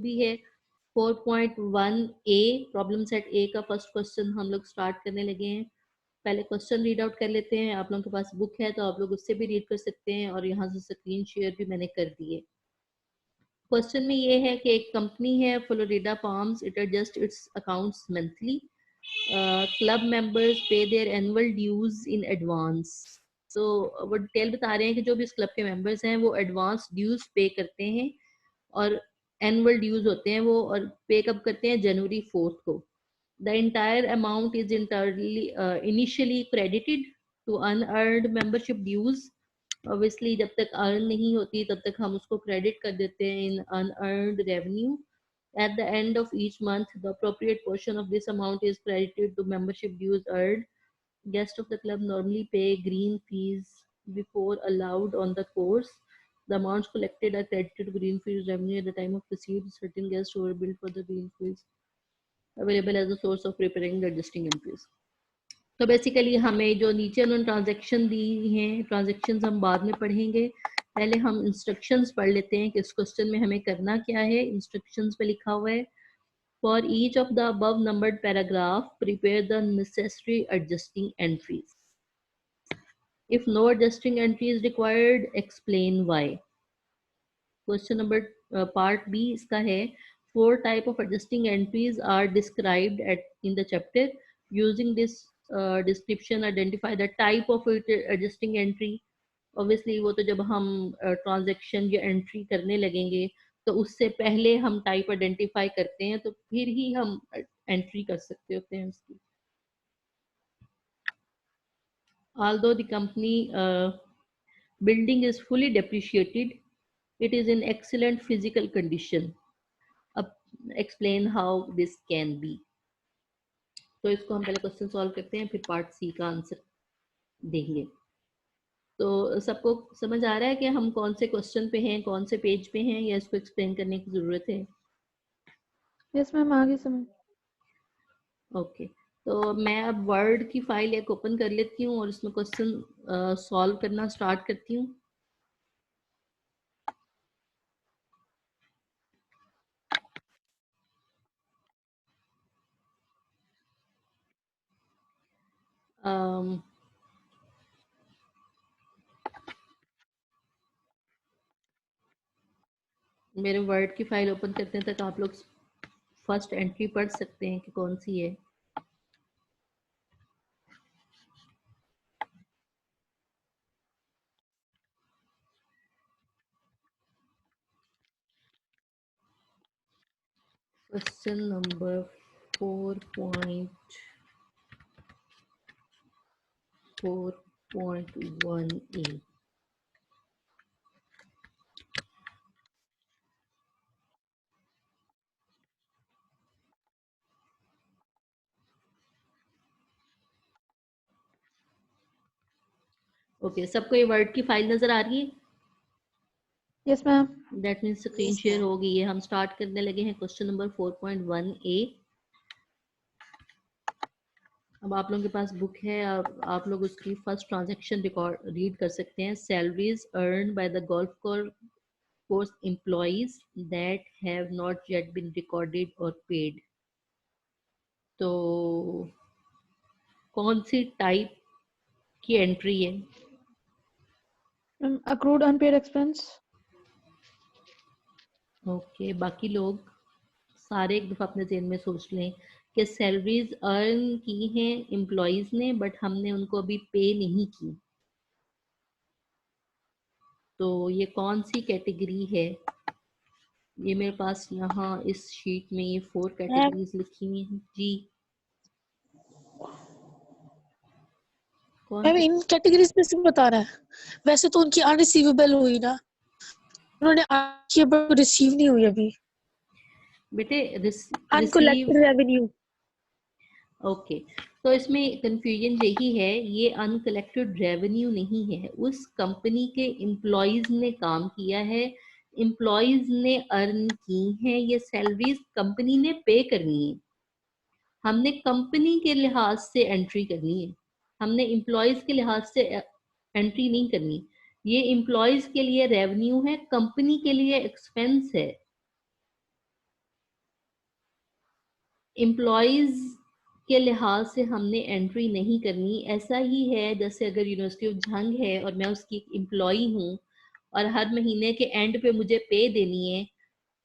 भी है 4.1 a problem set ए का फर्स्ट क्वेश्चन हम लोग स्टार्ट करने लगे हैं। पहले क्वेश्चन रीड आउट कर लेते हैं। आप लोगों के पास बुक है तो आप लोग उससे भी रीड कर सकते हैं और यहाँ से स्क्रीन शेयर भी मैंने कर दी है। क्वेश्चन में ये है कि एक कंपनी है Florida Palms, it adjust its accounts monthly, club members pay their annual dues in advance. तो वो डिटेल बता रहे हैं कि जो भी इस क्लब के मेंबर्स हैं वो एडवांस ड्यूज पे करते हैं और एनुअल ड्यूज होते हैं वो, और पे कब करते हैं, जनवरी 4 को। The entire amount is initially credited to unearned membership dues. Obviously जब तक earn नहीं होती तब तक हम उसको credit कर देते हैं in unearned revenue. At the end of each month, the appropriate portion of this amount is credited to membership dues earned. Guests of the club normally pay green fees before allowed on the course. The amounts collected are credited to green fees revenue at the time of receipt. Certain guests who are billed for the green fees available as a source of preparing the adjusting entries. तो basically हमें जो नीचे उन्होंने transaction दी हैं, transactions हम बाद में पढ़ेंगे, पहले हम इंस्ट्रक्शंस पढ़ लेते हैं कि इस क्वेश्चन में हमें करना क्या है। इंस्ट्रक्शंस पे लिखा हुआ है, for each of the above numbered paragraph prepare the necessary adjusting entries, if no adjusting entry is required explain why. Question number part B इसका है, 4 type of adjusting entries are described in the chapter. Using this description, identify the type of adjusting entry. Obviously वो तो जब हम transaction या entry करने लगेंगे तो उससे पहले हम टाइप आइडेंटिफाई करते हैं तो फिर ही हम एंट्री कर सकते होते हैं उसकी। Although the company building is fully depreciated, it is in excellent physical condition. Explain how this can be. तो इसको हम पहले क्वेश्चन सॉल्व करते हैं, फिर पार्ट सी का आंसर देंगे। तो सबको समझ आ रहा है कि हम कौन से क्वेश्चन पे हैं, कौन से पेज पे हैं, या इसको एक्सप्लेन करने की जरूरत है? यस मैम, आगे समझ। ओके, तो मैं अब वर्ड की फाइल एक ओपन कर लेती हूँ और इसमें क्वेश्चन सॉल्व करना स्टार्ट करती हूँ। मेरे वर्ड की फाइल ओपन करते हैं तक आप लोग फर्स्ट एंट्री पढ़ सकते हैं कि कौन सी है। Question number 4.1a। ओके, सबको ये वर्ड की फाइल नजर आ रही है? Yes ma'am. That means screen share हो गई है। हम स्टार्ट करने लगे हैं क्वेश्चन नंबर 4.1a। अब आप लोगों के पास बुक है, आप लोग उसकी फर्स्ट ट्रांजैक्शन रिकॉर्ड रीड कर सकते हैं। Salaries earn by the golf course employees that have not yet been recorded और पेड। तो कौन सी टाइप की एंट्री है? Accrued unpaid expense. ओके, बाकी लोग सारे एक दफ़ा अपने जेन में सोच लें कि सैलरीज अर्न की हैं एम्प्लॉयज़ ने, बट हमने उनको अभी पे नहीं की। तो ये कौन सी कैटेगरी है? ये मेरे पास यहाँ इस शीट में ये 4 कैटेगरीज लिखी हुई हैं जी। मैम इन कैटेगरीज में से बता रहा है, वैसे तो उनकी अनरिसीवेबल हुई ना, उन्होंने किया बट रिसीव नहीं हुई अभी। बेटे अनकलेक्टेड रेवेन्यू। ओके, तो इसमें कंफ्यूजन यही है, ये अनकलेक्टेड रेवेन्यू नहीं है, उस कंपनी के एम्प्लॉयज ने काम किया है, एम्प्लॉयज ने अर्न की हैं, ये सैलरीज कंपनी ने पे करनी है। हमने कंपनी के लिहाज से एंट्री करनी है, हमने एम्प्लॉयज के लिहाज से एंट्री नहीं करनी। ये एम्प्लॉयज के लिए रेवेन्यू है, कंपनी के लिए एक्सपेंस है। एम्प्लॉयज के लिहाज से हमने एंट्री नहीं करनी। ऐसा ही है जैसे अगर यूनिवर्सिटी ऑफ झंग है और मैं उसकी एम्प्लॉई हूँ और हर महीने के एंड पे मुझे पे देनी है,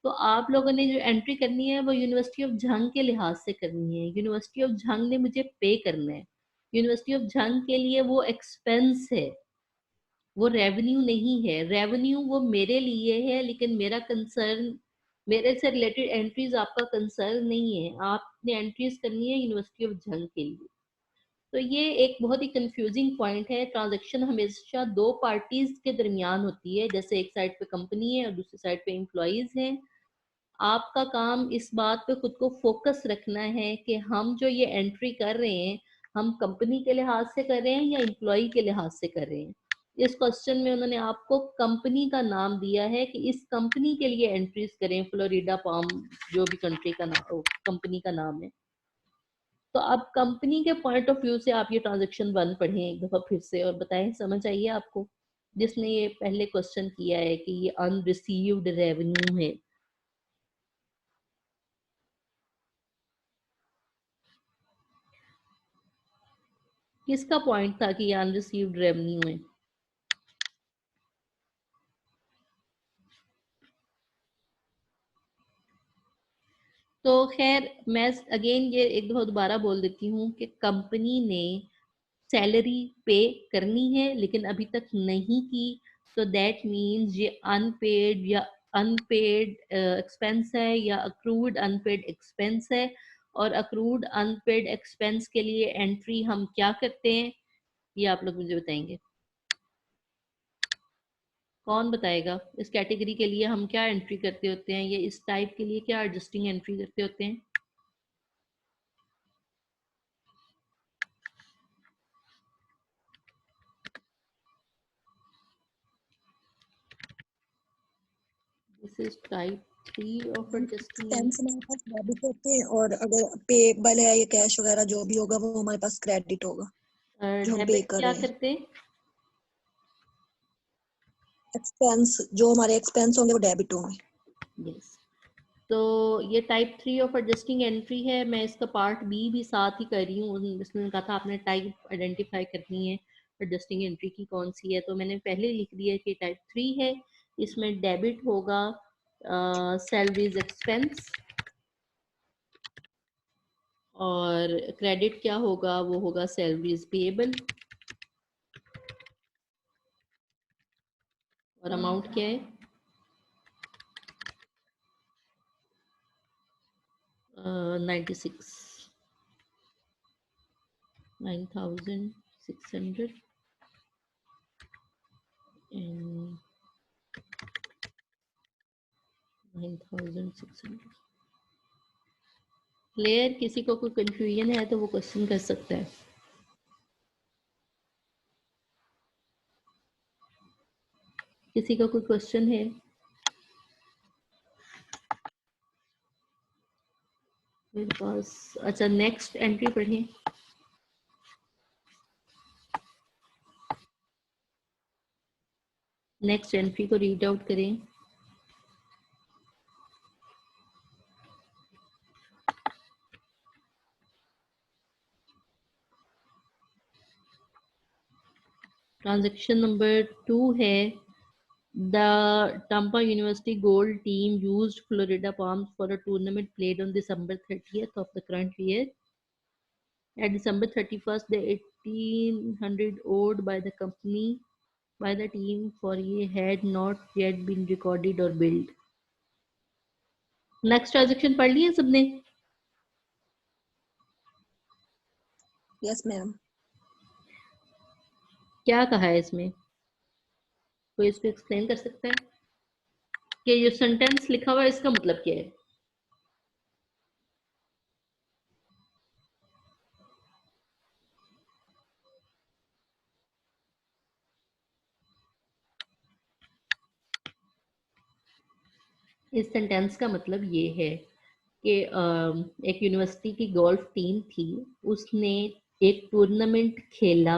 तो आप लोगों ने जो एंट्री करनी है वो यूनिवर्सिटी ऑफ झंग के लिहाज से करनी है। यूनिवर्सिटी ऑफ झंग ने मुझे पे करना है। यूनिवर्सिटी ऑफ झंग के लिए वो एक्सपेंस है, वो रेवेन्यू नहीं है। रेवेन्यू वो मेरे लिए है, लेकिन मेरा कंसर्न, मेरे से रिलेटेड एंट्रीज आपका कंसर्न नहीं है। आपने एंट्रीज करनी है यूनिवर्सिटी ऑफ झंग के लिए। तो ये एक बहुत ही कंफ्यूजिंग पॉइंट है। ट्रांजैक्शन हमेशा दो पार्टीज के दरमियान होती है, जैसे एक साइड पे कंपनी है और दूसरी साइड पे एम्प्लॉयज हैं। आपका काम इस बात पे खुद को फोकस रखना है कि हम जो ये एंट्री कर रहे हैं, हम कंपनी के लिहाज से कर रहे हैं या एम्प्लॉय के लिहाज से कर रहे हैं। इस क्वेश्चन में उन्होंने आपको कंपनी का नाम दिया है कि इस कंपनी के लिए एंट्रीज करें, फ्लोरिडा पाम जो भी कंट्री का नाम, कंपनी का नाम है। तो अब कंपनी के पॉइंट ऑफ व्यू से आप ये ट्रांजेक्शन 1 पढ़ें एक दफा फिर से और बताएं समझ आइए आपको, जिसने ये पहले क्वेश्चन किया है कि ये अनरिसीव्ड रेवेन्यू है। किसका पॉइंट था कि ये अनरिसीव्ड रेवेन्यू है? तो खैर मैं अगेन ये एक दफा दोबारा बोल देती हूँ कि कंपनी ने सैलरी पे करनी है लेकिन अभी तक नहीं की, तो दैट मीन्स ये अनपेड या अनपेड एक्सपेंस है या अक्रूड अनपेड एक्सपेंस है। और अक्रूड अनपेड एक्सपेंस के लिए एंट्री हम क्या करते हैं, ये आप लोग मुझे बताएंगे। कौन बताएगा इस कैटेगरी के लिए हम क्या एंट्री करते होते हैं, ये इस टाइप के लिए क्या एडजस्टिंग एंट्री करते होते हैं? This is type 3 of adjusting expense हमारे पास डेबिट होते हैं और अगर पेबल है या कैश वगैरह जो भी होगा वो हमारे पास क्रेडिट होगा जो हम पे डेबिट कर क्या रहे हैं। करते हैं? एक्सपेंस जो हमारे एक्सपेंस होंगे वो डेबिट होंगे। यस। तो ये टाइप 3 ऑफ एडजस्टिंग एंट्री है। मैं इसका पार्ट बी भी साथ ही कर रही हूँ। इसमें कहा था आपने टाइप आइडेंटिफाई करनी है एडजस्टिंग एंट्री की कौन सी है, तो मैंने पहले लिख दिया कि टाइप 3 है। इसमें डेबिट होगा सैलरीज एक्सपेंस, और क्रेडिट क्या होगा, वो होगा सैलरीज पेएबल। और अमाउंट क्या है? 96 9600 and 9600। क्लियर? किसी को कोई कंफ्यूजन है तो वो क्वेश्चन कर सकता है। किसी का कोई क्वेश्चन है? मेरे पास, अच्छा नेक्स्ट एंट्री पढ़ें। नेक्स्ट एंट्री को रीड आउट करें। ट्रांजैक्शन नंबर 2 है, the Tampa University Gold team used Florida Palms for a tournament played on December 30th of the current year. At December 31st, the 1800 owed by the company by the team for a had not yet been recorded or billed. Next transaction पढ़ लिए सबने? Yes ma'am. क्या कहा है इसमें? कोई इसको explain कर सकता है कि ये सेंटेंस लिखा हुआ है इसका मतलब क्या है? इस सेंटेंस का मतलब ये है कि एक यूनिवर्सिटी की गोल्फ टीम थी, उसने एक टूर्नामेंट खेला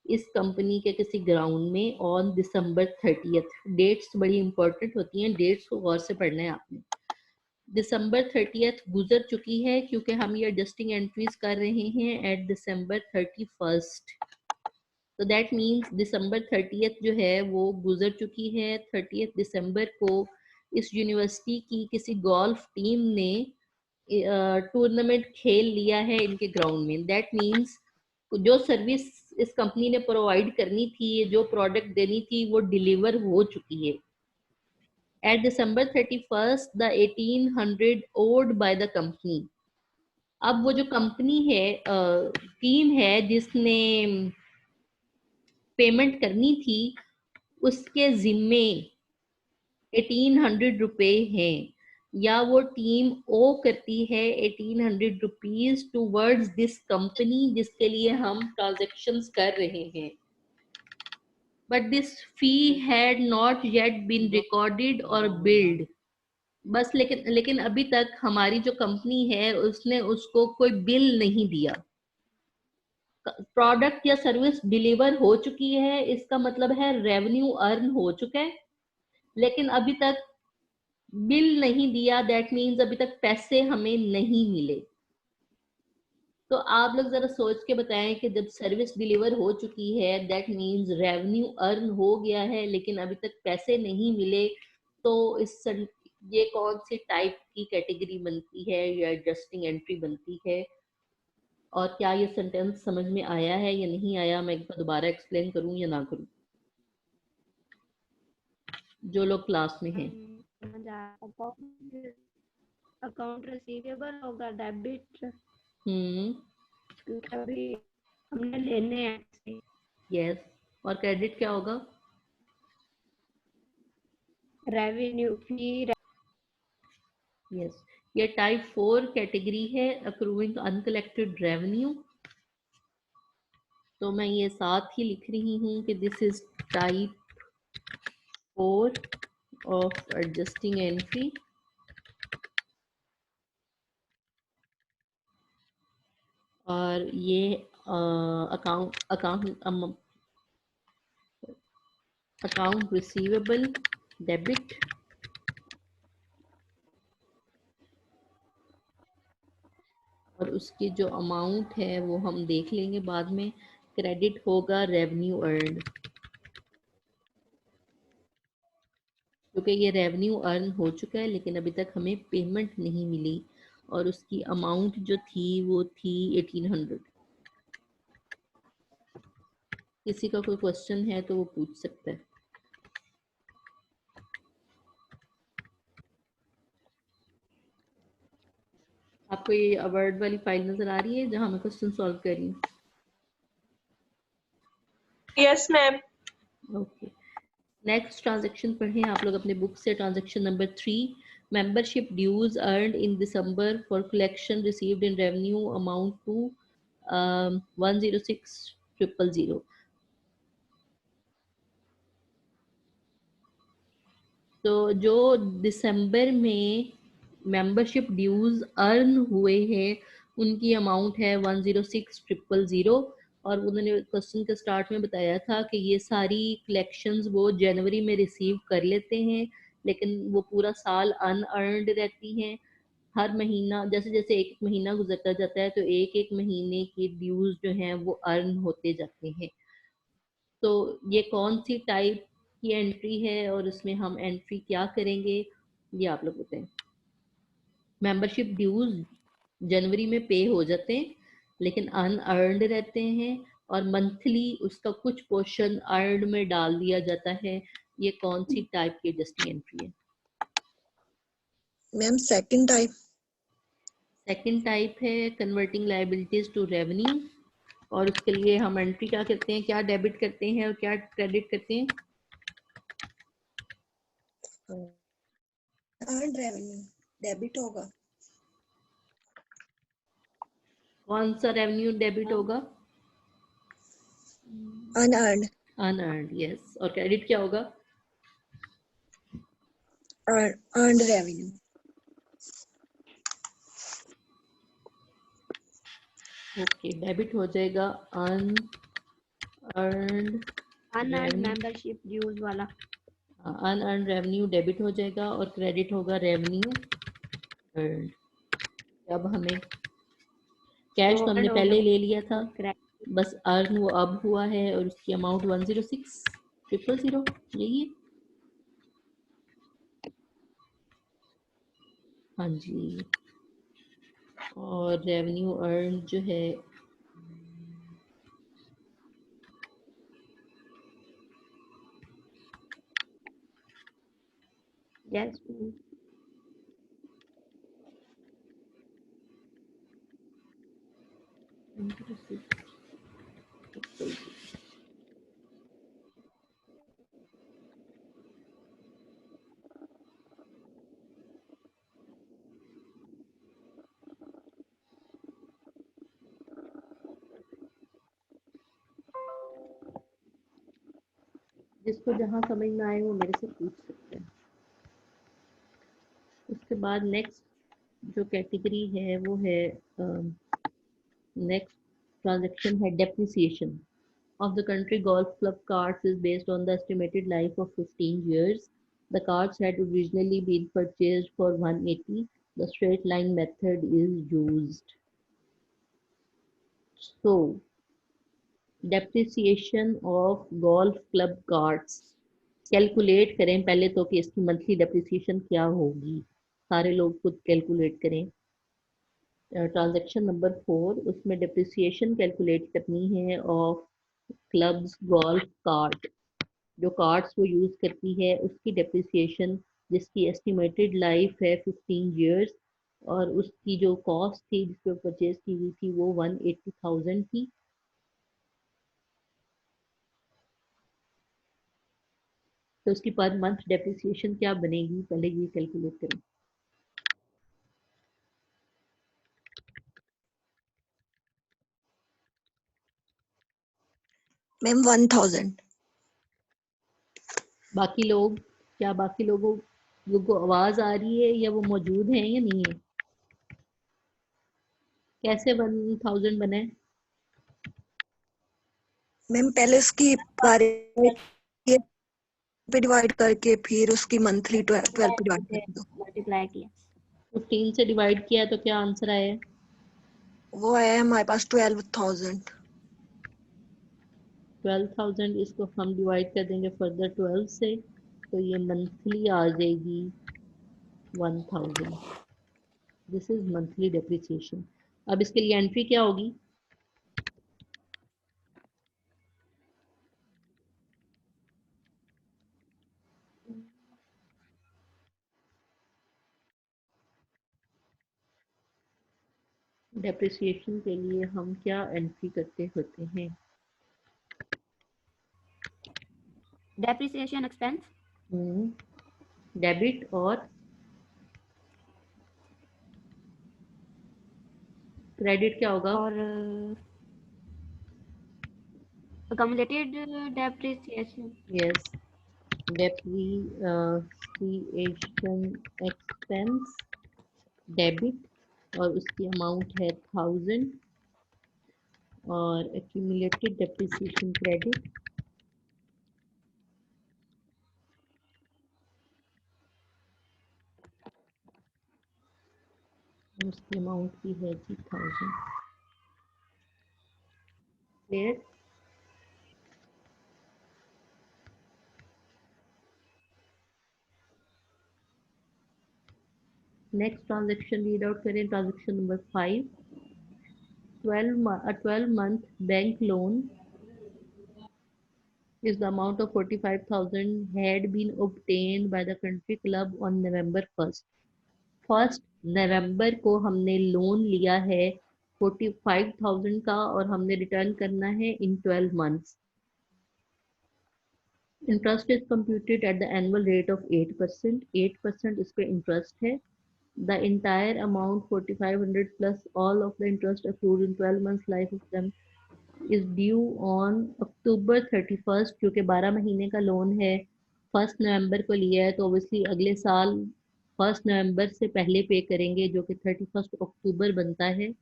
इस कंपनी के किसी ग्राउंड में ऑन दिसंबर 30th। डेट्स बड़ी इंपॉर्टेंट होती हैं, डेट्स को गौर से पढ़ना है आपने। दिसंबर 30th गुजर चुकी है क्योंकि हम ये एडजस्टिंग एंट्रीज कर रहे हैं एट दिसंबर 31st। तो दैट मीन्स दिसंबर 30th जो है वो गुजर चुकी है। 30th दिसंबर को इस यूनिवर्सिटी की किसी गोल्फ टीम ने टूर्नामेंट खेल लिया है इनके ग्राउंड में। दैट मीन्स जो सर्विस इस कंपनी ने प्रोवाइड करनी थी, जो प्रोडक्ट देनी थी, वो डिलीवर हो चुकी है। At December 31st, the 1800 owed by the company। अब वो जो कंपनी है, टीम है जिसने पेमेंट करनी थी, उसके जिम्मे 1800 रुपए हैं, या वो टीम ओ करती है 1800 रुपीज टूवर्ड्स दिस कंपनी जिसके लिए हम ट्रांजेक्शन्स कर रहे हैं। But this fee had not yet been recorded और बिल्ड। बस लेकिन अभी तक हमारी जो कंपनी है उसने उसको कोई बिल नहीं दिया। प्रोडक्ट या सर्विस डिलीवर हो चुकी है, इसका मतलब है रेवेन्यू अर्न हो चुका है, लेकिन अभी तक बिल नहीं दिया। दैट मीन्स अभी तक पैसे हमें नहीं मिले। तो आप लोग जरा सोच के बताएं कि जब सर्विस डिलीवर हो चुकी है दैट मीन्स रेवेन्यू अर्न हो गया है लेकिन अभी तक पैसे नहीं मिले, तो ये कौन सी टाइप की कैटेगरी बनती है या एडजस्टिंग एंट्री बनती है? और क्या ये सेंटेंस समझ में आया है या नहीं आया, मैं एक बार दोबारा एक्सप्लेन करूं या ना करूं? जो लोग क्लास में हैं। अकाउंट रिसीवेबल होगा, डेबिट, क्योंकि अभी हमने लेने हैं। यस। और क्रेडिट क्या होगा? रेवेन्यू फी। यस। ये टाइप 4 कैटेगरी है, अक्रूइंग अनकलेक्टेड रेवेन्यू। तो मैं ये साथ ही लिख रही हूँ कि this is type 4 of adjusting entry. और ये अकाउंट रिसीवेबल डेबिट, और उसकी जो अमाउंट है वो हम देख लेंगे बाद में। क्रेडिट होगा रेवेन्यू अर्न, क्योंकि ये रेवेन्यू अर्न हो चुका है लेकिन अभी तक हमें पेमेंट नहीं मिली, और उसकी अमाउंट जो थी वो थी 1800। किसी का कोई क्वेश्चन है तो वो पूछ सकता है। आपको ये वर्ड वाली फाइल नजर आ रही है जहां मैं क्वेश्चन सॉल्व कर रही हूँ? Yes ma'am. Okay, next transaction पढ़ें आप लोग अपने बुक से। Transaction number 3, membership dues earned in December for collection received in revenue amount to 106,000। तो जो दिसंबर में मेंबरशिप ड्यूज अर्न हुए हैं उनकी अमाउंट है 106,000। और उन्होंने क्वेश्चन के स्टार्ट में बताया था कि ये सारी कलेक्शंस वो जनवरी में रिसीव कर लेते हैं लेकिन वो पूरा साल अनअर्नड रहती हैं। हर महीना जैसे जैसे एक महीना गुजरता जाता है तो एक एक महीने की ड्यूज जो हैं वो अर्न होते जाते हैं। तो ये कौन सी टाइप की एंट्री है और इसमें हम एंट्री क्या करेंगे ये आप लोग बताएं। मेंबरशिप ड्यूज जनवरी में पे हो जाते हैं लेकिन अनअर्नड रहते हैं, और मंथली उसका कुछ पोर्शन अर्नड में डाल दिया जाता है। ये कौन सी टाइप की एडजस्टिंग एंट्री है? Ma'am second type. Second type है कन्वर्टिंग लायबिलिटीज टू रेवेन्यू, और उसके लिए हम एंट्री क्या करते हैं, क्या डेबिट करते हैं और क्या क्रेडिट करते हैं? अर्न रेवेन्यू डेबिट होगा। कौन सा रेवेन्यू डेबिट होगा? अनअर्न्ड। Unearned, yes. और क्रेडिट क्या होगा? Earned revenue. ओके, डेबिट हो जाएगा अनअर्न्ड मेंबरशिप ड्यूज वाला। अनअर्न्ड रेवेन्यू डेबिट हो जाएगा और क्रेडिट होगा रेवेन्यू earned। अब हमें कैश तो हमने Earned पहले होगा ले लिया था, credit बस अर्न वो अब हुआ है और उसकी अमाउंट 106,000 यही है। हाँ जी, और रेवेन्यू अर्न जो है yes ma'am। जिसको जहाँ समझ में आए वो मेरे से पूछ सकते हैं। उसके बाद नेक्स्ट जो कैटेगरी है वो है नेक्स्ट ट्रांजैक्शन है depreciation of the country golf club cards is based on the estimated life of 15 years. The cards had originally been purchased for 180. The straight line method is used. So, depreciation of golf club cards. Calculate करें पहले तो कि इसकी monthly depreciation क्या होगी, सारे लोग खुद कैलकुलेट करें। ट्रांजैक्शन नंबर 4, उसमें डेप्रिसिएशन कैलकुलेट करनी है ऑफ क्लब्स गोल्फ कार्ड। जो कार्ड्स वो यूज़ करती है उसकी डेप्रिसिएशन जिसकी एस्टिमेटेड लाइफ है 15 इयर्स और उसकी जो कॉस्ट थी जिस पर परचेज की हुई थी वो 180,000 थी। तो उसकी पर मंथ डेप्रिसिएशन क्या बनेगी, पहले ये कैलकुलेट करें। मैम 1000। बाकी लोग, क्या बाकी लोगों को आवाज़ आ रही है या वो मौजूद हैं या नहीं है? कैसे 1000 बने? मैम पहले उसकी पे डिवाइड करके फिर उसकी मंथली 12 पे डिवाइड कर दो। मल्टीप्लाई किया 15 से डिवाइड किया तो क्या आंसर आया? वो है हमारे पास 12,000। 12,000 इसको हम डिवाइड कर देंगे फर्दर 12 से तो ये मंथली आ जाएगी 1000। This is monthly depreciation. अब इसके लिए एंट्री क्या होगी? डेप्रिसिएशन के लिए हम क्या एंट्री करते होते हैं? डेप्रिसिएशन एक्सपेंस डेबिट और क्रेडिट क्या होगा? और accumulated depreciation yes, depreciation expense debit और उसकी अमाउंट है 1000 और एक्यूमुलेटेड डेप्रिसिएशन क्रेडिट उसकी अमाउंट भी है जी 1000। Clear? Next transaction read out करें। Transaction number 5, 12 month bank loan is the amount of 45,000 had been obtained by the country club on November 1st। 1 नवंबर को हमने लोन लिया है 45,000 का और हमने रिटर्न करना है इन 12 months। Interest is computed at the annual rate of 8%। 8% इस पे इंटरेस्ट है। The entire amount 4500 plus all of the interest accrued in 12 months life of them is due on October 31st। क्योंकि 12 महीने का लोन है, 1 नवंबर को लिया है तो ऑब्वियसली अगले साल 1 नवंबर से पहले पे करेंगे जो कि 31 अक्टूबर बनता है।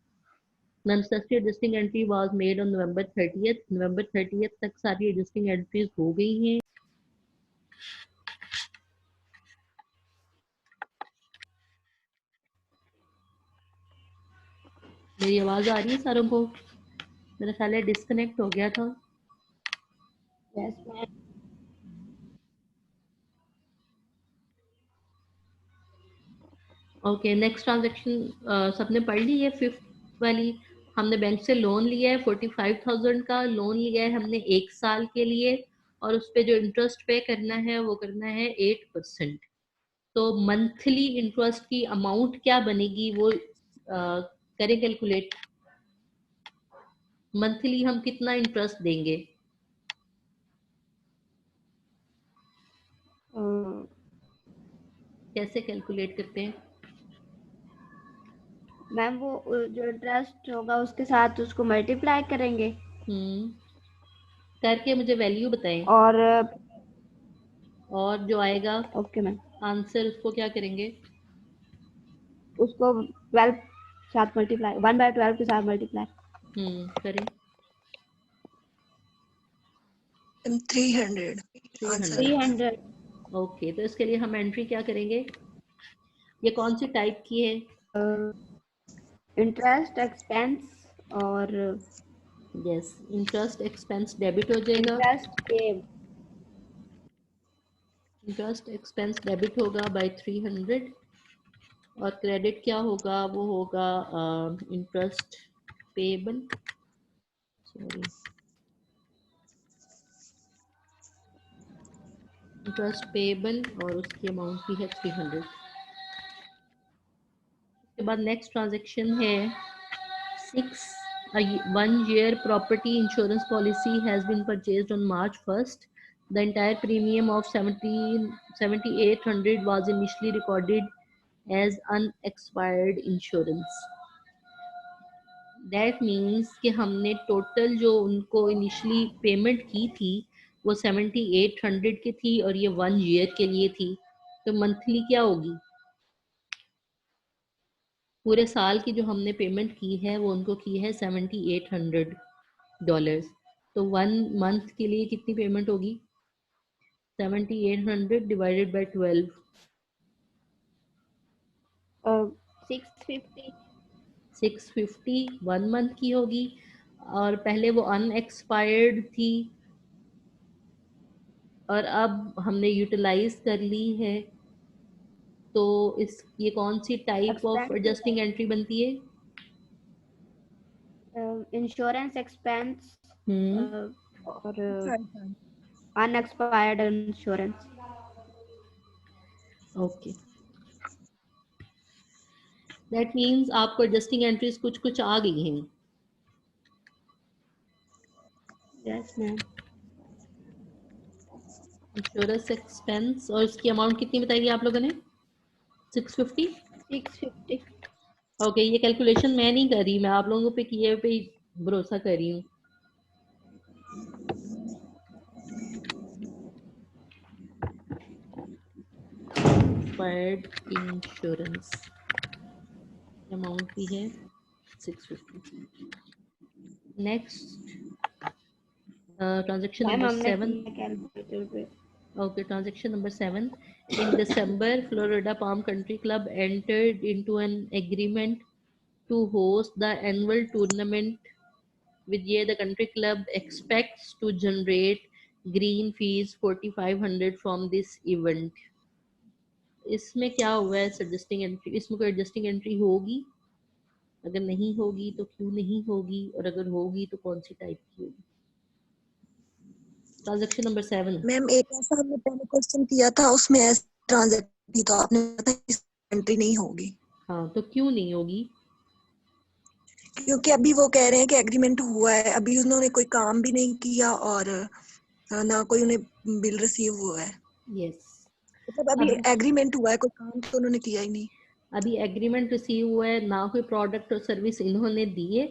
Necessary adjusting entry was made on November 30th। November 30th तक सारी adjusting entries हो गई हैं। मेरी आवाज आ रही है सारों को? मेरा ख्याल है डिस्कनेक्ट हो गया था। Yes ma'am. Okay, next transaction सबने पढ़ ली है? फिफ्थ वाली, हमने बैंक से लोन लिया है 45,000 का लोन लिया है हमने 1 साल के लिए, और उस पे जो इंटरेस्ट पे करना है वो करना है 8%। तो मंथली इंटरेस्ट की अमाउंट क्या बनेगी वो करें कैलकुलेट। मंथली हम कितना इंटरेस्ट देंगे? कैसे कैलकुलेट करते हैं? मैम वो जो इंटरेस्ट होगा उसके साथ उसको मल्टीप्लाई करेंगे करके मुझे वैल्यू बताएं, और और जो आएगा ओके मैम आंसर उसको क्या करेंगे? उसको 12 साथ मल्टीप्लाई 1/12 के साथ मल्टीप्लाई। करें। 300 आंसर आएगा। 300 ओके, तो इसके लिए हम एंट्री क्या करेंगे? ये कौन सी टाइप की है? इंटरेस्ट एक्सपेंस और यस, इंटरेस्ट एक्सपेंस डेबिट हो जाएगा। इंटरेस्ट पे इंटरेस्ट एक्सपेंस डेबिट होगा बाय 300, और क्रेडिट क्या होगा? वो होगा interest payable, sorry, interest payable, और उसकी अमाउंट भी है 300। उसके बाद नेक्स्ट ट्रांजेक्शन है 6, a 1 year property insurance policy has been purchased on March 1st. The entire premium of 7,800 was initially recorded as unexpired insurance. That means कि हमने total जो उनको इनिशली पेमेंट की थी वो 7,800 की थी, और ये 1 year के लिए थी। तो मंथली क्या होगी? पूरे साल की जो हमने पेमेंट की है वो उनको की है $7,800। तो 1 मंथ के लिए कितनी पेमेंट होगी? 7,800 डिवाइडेड बाय 12, 650 650 1 मंथ की होगी। और पहले वो अनएक्सपायर्ड थी, और अब हमने यूटिलाइज कर ली है। तो इस ये कौन सी type of expense adjusting entry बनती है? इंश्योरेंस एक्सपेंस हम्म और unexpired insurance. Okay, that means आपको एडजस्टिंग एंट्रीज कुछ कुछ आ गई हैं। Yes ma'am. इंश्योरेंस एक्सपेंस, और उसकी अमाउंट कितनी बताई आप लोगों ने? 650। 650 ओके, ये कैलकुलेशन मैं नहीं कर रही, मैं आप लोगों पे किए पे ही भरोसा कर रही हूँ। एक्सपायर्ड इंश्योरेंस अमाउंट भी है 650। नेक्स्ट ट्रांजेक्शन मैम नंबर हमने 7। किया कैलकुलेटर पे। Okay, transaction number 7. In December, Florida Palm Country Club entered into an agreement to host the annual tournament. With year, the country club expects to generate green fees 4,500 from this event. इसमें क्या हुआ है adjusting entry? इसमें कोई adjusting entry होगी? अगर नहीं होगी तो क्यों नहीं होगी, और अगर होगी तो कौन सी टाइप की होगी? Transaction number 7। मैम एक ऐसा हमने पहले क्वेश्चन किया था उसमें ऐसा ट्रांजैक्शन तो आपने बताया एंट्री नहीं होगी, हाँ, तो क्यों नहीं होगी? क्योंकि अभी वो कह रहे हैं कि एग्रीमेंट हुआ है, अभी उन्होंने कोई काम भी नहीं किया और ना कोई उन्हें बिल रिसीव हुआ है। यस, मतलब अभी अभी एग्रीमेंट हुआ है, कोई काम तो उन्होंने किया ही नहीं। अभी एग्रीमेंट रिसीव हुआ है, ना कोई प्रोडक्ट और सर्विस इन्होंने दिए,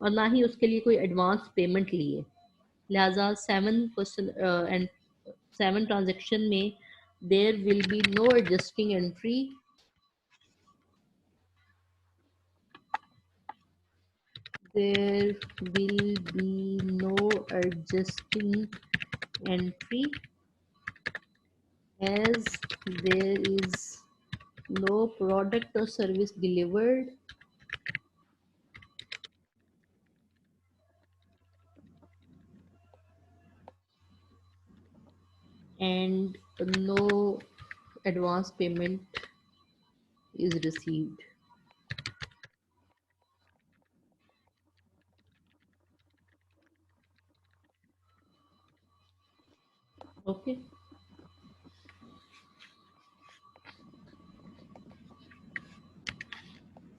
और ना ही उसके लिए कोई एडवांस पेमेंट लिए। लिहाजा 7 क्वेश्चन एंड 7 ट्रांजेक्शन में there will be no adjusting entry. There will be no adjusting entry as there is no product or service delivered and no advance payment is received. Okay.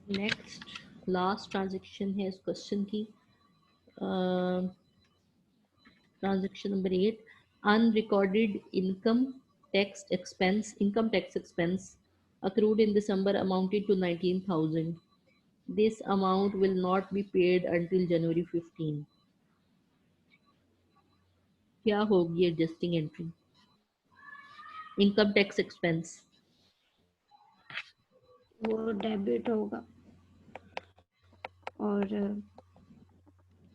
Next, last transaction है इस question की. Transaction number 8, unrecorded income tax expense accrued in December amounted to 19,000. This amount will not be paid until January 15. क्या होगी adjusting entry? Income tax expense. वो debit होगा और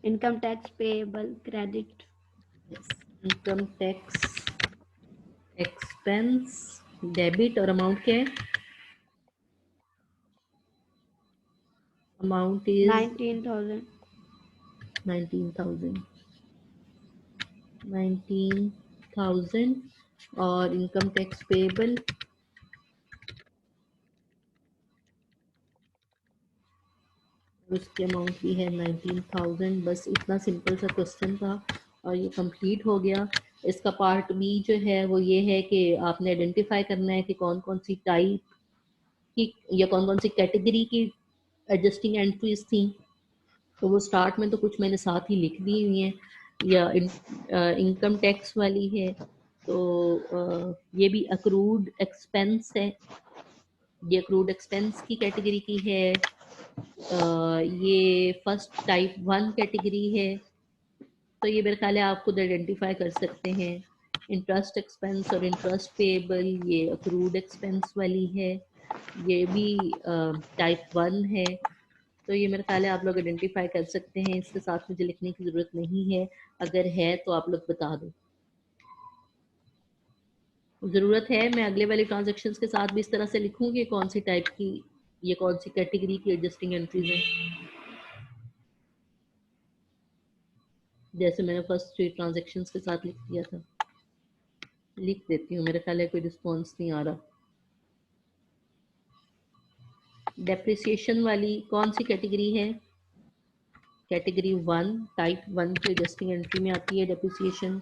income tax payable credit. Yes. Income tax expense debit और amount क्या है? Amount is 19,000. 19,000 और income tax payable उसकी अमाउंट भी है 19,000. बस इतना सिंपल सा क्वेश्चन था और ये कंप्लीट हो गया. इसका पार्ट बी जो है वो ये है कि आपने आइडेंटिफाई करना है कि कौन कौन सी टाइप की या कौन कौन सी कैटेगरी की एडजस्टिंग एंट्रीज थी. तो वो स्टार्ट में तो कुछ मैंने साथ ही लिख दी हुई हैं. या इनकम टैक्स वाली है तो ये भी अक्रूड एक्सपेंस है. ये अक्रूड एक्सपेंस की कैटेगरी की है. ये फर्स्ट टाइप 1 कैटेगरी है. तो ये मेरे ख्याल है आप खुद आइडेंटिफाई कर सकते हैं. इंटरेस्ट एक्सपेंस और इंटरेस्ट पेएबल ये अक्रूड एक्सपेंस वाली है. ये भी टाइप 1 है. तो ये मेरे ख्याल है आप लोग आइडेंटिफाई कर सकते हैं. इसके साथ मुझे लिखने की ज़रूरत नहीं है. अगर है तो आप लोग बता दो. ज़रूरत है मैं अगले वाले ट्रांजेक्शन्स के साथ भी इस तरह से लिखूँ कि कौन सी टाइप की ये कौन सी कैटेगरी की एडजस्टिंग एंट्रीज हैं, जैसे मैंने फर्स्ट 3 ट्रांजेक्शन्स के साथ लिख दिया था. लिख देती हूँ. मेरे ख्याल है कोई रिस्पॉन्स नहीं आ रहा. डेप्रिसिएशन वाली कौन सी कैटेगरी है? कैटेगरी 1 टाइप 1 की एडजस्टिंग एंट्री में आती है डेप्रिसिएशन.